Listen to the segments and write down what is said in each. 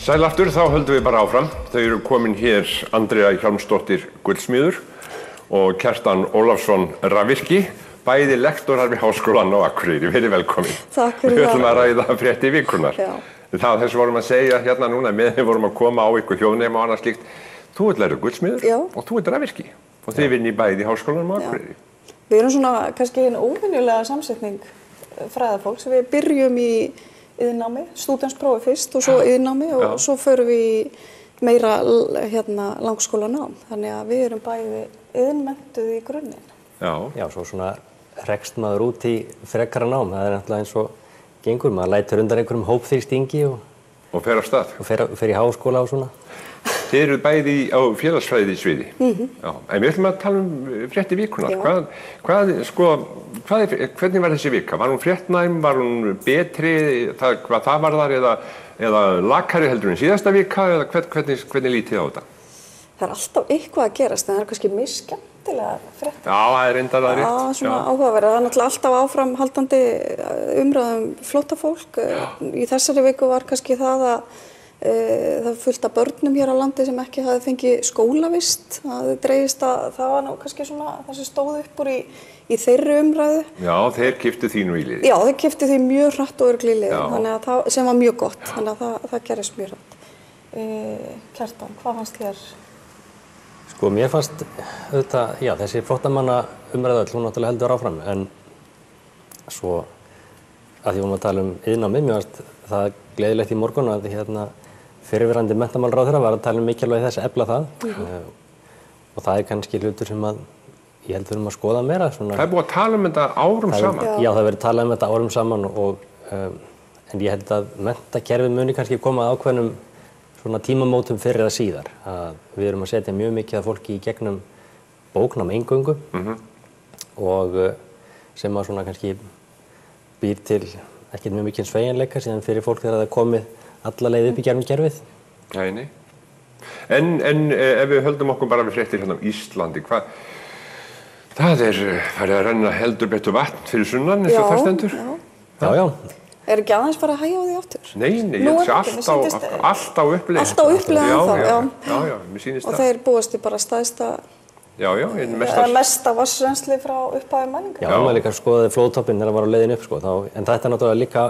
Sæl aftur, þá höldum við bara áfram. Þau eru komin hér Andrea Hjálmsdóttir Gullsmiður og Kjartan Ólafsson rafvirki, bæði lektorar við Háskólann á Akureyri. Verið velkomin. Takk fyrir það. Við ætlum að ræða frétti vikunnar. Já. Það þess vorum að segja hérna núna, við vorum að koma á ykkur hjónema og annað slíkt. Þú ert lærður Gullsmiður og þú ert rafvirki og þið vinni bæði í Háskólann á Akureyri. Við erum svona kannski einn óvenjulega samsetning fræðafólks. Við byrjum í iðnnámi, stúdentsprófi fyrst og svo iðnnámi og svo förum við í meira langskólanám. Þannig að við erum bæði iðnmenntuð í grunninn. Já, svo svona rekst maður út í frekara nám. Það er náttúrulega eins og gengur. Maður lætur undan einhverjum hópþrýstingi og fer af stað. Og fer í háskóla og svona. Þið eru bæði á félagsfræði sviði. En við ætlum að tala frétti vikunnar. Hvernig var þessi vika? Var hún fréttnæm, var hún betri, hvað það var þar, eða lakari heldur en síðasta vika, eða hvernig lítið á þetta? Það er alltaf eitthvað að gerast, en það er kannski mjög skemmtilega fréttir. Já, það er reyndar það rétt. Já, svona áhugaverð. Það er náttúrulega alltaf áframhaldandi umræðum flóttafólk. Í þessari viku var kannski það að það er fullt af börnum hér á landi sem ekki hafði fengið skólavist. Það dreigist að það var nú kannski svona það sem stóð upp úr í þeirri umræðu. Já, þeir keyptu því nú í liði. Já, þeir keyptu því mjög hratt og örugglega í liði, þannig að það sem var mjög gott. Þannig að það gerist mjög hratt. Kjartan, hvað fannst þér? Sko, mér fannst auðvitað, já, þessi flóttamanna umræða hún náttúrulega heldur áfram, en svo að því vorum að tala iðnnámið, mér fannst það gleðilegt í morgun að fyrirverandi menntamálaráðherra var að tala mikilvægi þess að efla það og það er kannski hlutur sem að ég held við erum að skoða meira. Svona, það er búið að tala þetta árum saman? Já, það verið talað þetta árum saman en ég held að menntakerfið muni kannski koma að ákveðnum svona tímamótum fyrir eða síðar. Við erum að setja mjög mikið af fólki í gegnum bóknám eingöngu og sem að svona kannski býr til ekkert mjög mikið sveigjanleika síðan fyrir fólk þegar það er komið alla leið upp í gegnum kerfið. Nei. En ef við höldum okkur bara við fréttir hérna á Íslandi, það er farið að renna heldur betur vatn fyrir sunnan eins og það stendur? Já. Er ekki aðeins bara að hægja á því aftur? Nei, ég held allt á uppleið. Allt á uppleið ennþá, já, mér sýnist það. Og þeir búast í bara staðista mesta vatnsrennsli frá upphafi mælinga. Já, maður líka skoðaði flóðtoppinn þegar það var á leiðin upp, en þetta er náttúrulega líka,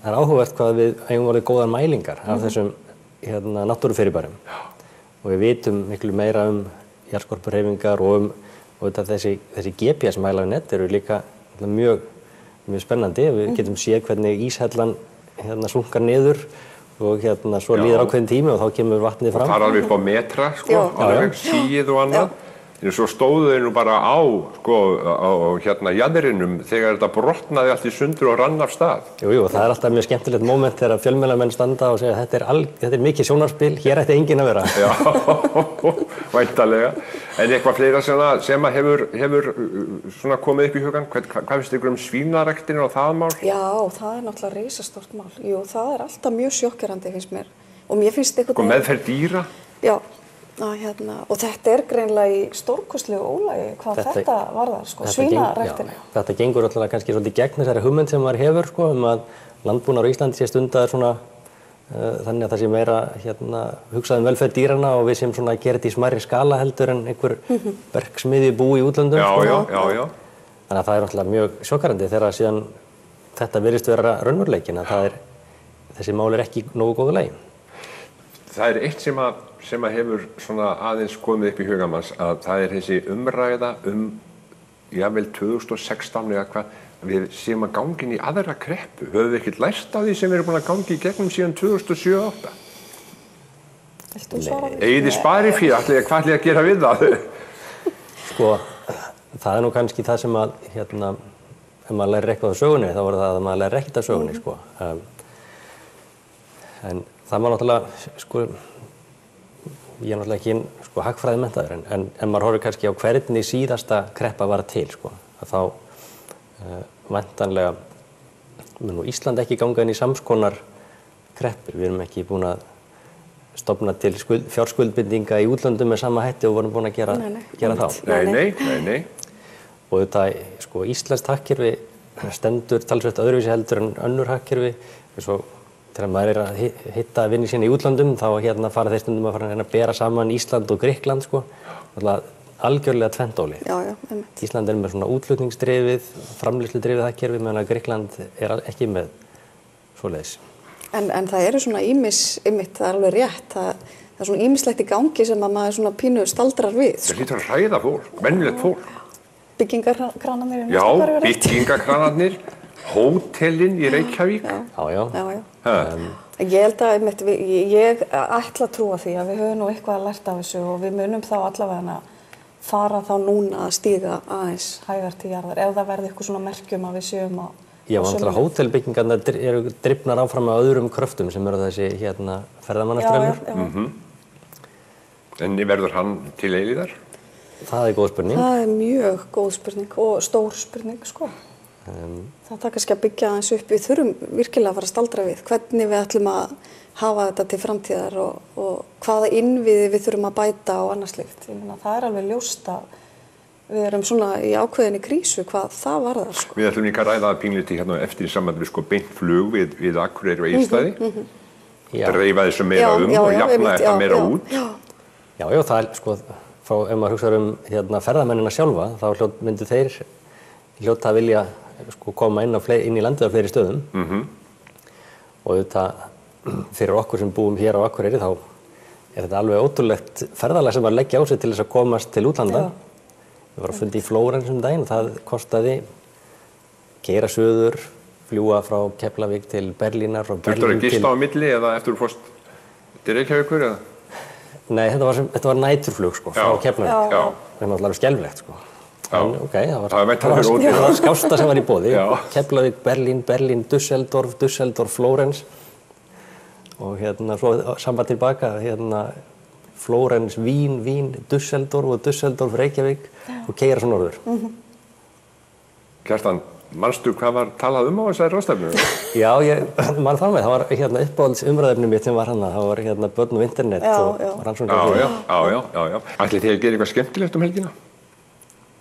það er áhugavert hvað við eigum orðið góðar mælingar af þessum náttúrufyrirbærum. Og við vitum miklu meira jarðskorpuhreyfingar og þessi GPS-mælar við net eru líka mjög spennandi. Við getum séð hvernig íshellan súnkar niður og svo líður ákveðin tími og þá kemur vatnið fram. Og það er alveg upp á metra, alveg síið og annað. Svo stóðu þeir nú bara á jaðrinum þegar þetta brotnaði allt í sundur og rann af stað. Jú, það er alltaf mjög skemmtilegt moment þegar fjölmiðlamenn standa og segja þetta er mikið sjónarspil, hér ætti enginn að vera. Já, væntanlega. En eitthvað fleira sem hefur svona komið upp í hugann? Hvað finnst ykkur svínaræktinu og það mál? Já, það er náttúrulega risastórt mál. Jú, það er alltaf mjög sjokkerandi finnst mér. Og mér finnst meðferð dýra? Já. Og þetta er greinilega í stórkostlegu ólagi hvað þetta varðar, svínaræktinu. Þetta gengur alltaf kannski svolítið gegn þessari hugmynd sem maður hefur, að landbúnaður á Íslandi sé stundaður svona þannig að það sé meira hugsað velferð dýranna og við sem svona gera þetta í smærri skala heldur en einhver verksmiðju bú í útlöndum. Já. Þannig að það er alltaf mjög sjokkerandi þegar síðan þetta virðist vera raunveruleikinn að þessi mál er ekki nógu góðu lagi. Það er eitt sem hefur svona aðeins komið upp í hugamanns að það er þessi umræða jafnvel 2016 eða hvað við séum að gangi inn í aðra kreppu. Höfum við ekkert lært af því sem við erum búin að gangi í gegnum síðan 2007-08? Viltu svara því? Eigið þið sparifé, hvað ætlið að gera við það? Sko, það er nú kannski það sem að ef maður lærir eitthvað á sögunni þá er það að maður lærir ekkert á sögunni, En það var náttúrulega, ég er náttúrulega ekki hagfræðimenntaður, en maður horfir kannski á hvernig síðasta kreppa var til, að þá væntanlega mun nú Ísland ekki ganga inn í samskonar kreppur. Við erum ekki búin að stofna til fjárskuldbindinga í útlöndum með sama hætti og vorum búin að gera þá. Nei. Og þetta, íslenskt hagkerfi stendur talsvert öðruvísi heldur en önnur hagkerfi, eins og þegar maður að hitta vinni sína í útlöndum þá fara þeir stundum að fara að bera saman Ísland og Grikkland sko. Algjörlega tvennt-óli. Já, einmitt. Ísland með svona útflutningsdrifið, framleiðsludrifið hagkerfi, meðan að Grikkland ekki með svoleiðis. En það eru svona einmitt, það alveg rétt, það er svona ýmislegt í gangi sem að maður svona pínu staldrar við. Það hlýtur að hræða fólk, venjulegt fólk. Byggingakranarnir í Já, byggingakranarnir, hótelin í Reykjavík. Já. Ég held að einmitt, ég ætla að trúa því að við höfum nú eitthvað að lært af þessu og við munum þá allavega fara þá núna að stíga aðeins hægar til jarðar ef það verði eitthvað svona merkjum að við séum á Já, vantilega hótelbyggingarnar eru drifnar áfram með öðrum kröftum sem eru þessi ferðamannastraumur. En verður hann til eilíðar? Það er góð spurning. Það er mjög góð spurning og stór spurning, sko. Það kannski að byggja aðeins upp. Við þurfum virkilega að fara að staldra við hvernig við ætlum að hafa þetta til framtíðar og hvaða innviði við þurfum að bæta og annað slíkt. Ég meina, það er alveg ljóst að við erum svona í ákveðinni krísu hvað það varðar, sko. Við ætlum líka að ræða pínlítið hérna eftir í sambandi við sko beint flug við Akureyri og Egilsstaði. Dreifa þessu meira og jafna þetta meira út. Já, það er sko, ef maður hugsar ferðamennina sjálfa, þá myndu þeir hljóta að vilja sko koma inn í landið á fleiri stöðum. Og auðvitað fyrir okkur sem búum hér á Akureyri þá er þetta alveg ótrúlegt ferðalag sem að leggja á sig til þess að komast til útlanda. Við varum að fundi í Flórens daginn og það kostaði keyra suður, fljúga frá Keflavík til Berlínar og Berlín til... Þurftu að gista á milli eða eftir þú fórst til Reykjavíkur eða? Nei, þetta var næturflug sko, frá Keflavík. Það er náttúrulega skelfilegt sko. En það var skásta sem var í boði. Keflavík, Berlín, Düsseldorf, Flórens. Og svo samband tilbaka, Flórens, Vín, Düsseldorf, Reykjavík og keyra svo norður. Kjartan, manstu hvað var talað á þessari ráðstefnu? Já, man það með. Það var uppáhalds umræðefni mitt sem var það var börn og internet og rannsóknir. Já. Ætlið þið að gera eitthvað skemmtilegt helgina?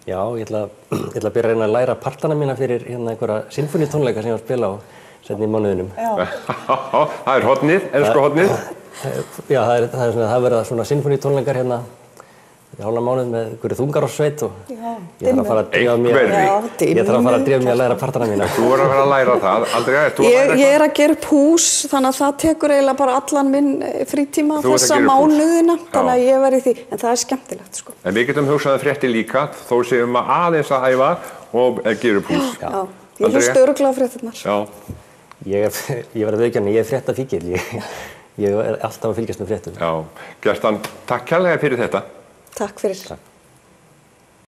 Já, ég ætla að byrja að reyna að læra partana mína fyrir einhverja sinfóníutónleika sem ég var að spila á seinni í mánuðinum. Það er hornið, ensku hornið. Já, það verða svona sinfóníutónleikar í hálfan mánuð með einhverju þungarossveit og ég þarf að fara að drífa mig að læra partana mína. Þú er að fara að læra það. Andrea, ert þú að læra eitthvað? Ég er að gera upp hús, þannig að það tekur eiginlega bara allan minn frítíma þessa mánuðina, þannig að ég verði því. En það er skemmtilegt, sko. En við getum hugsað fréttir líka, þó séum að aðeins að æfa og gera upp hús. Já, ég hlusta örugglega á fréttirnar. Ég verði að viðurkenna, ég er fréttafíkill. Ég er alltaf að fylgjast með fréttum. Já, Kjartan, takk kærlega fyrir þetta. Takk fyrir.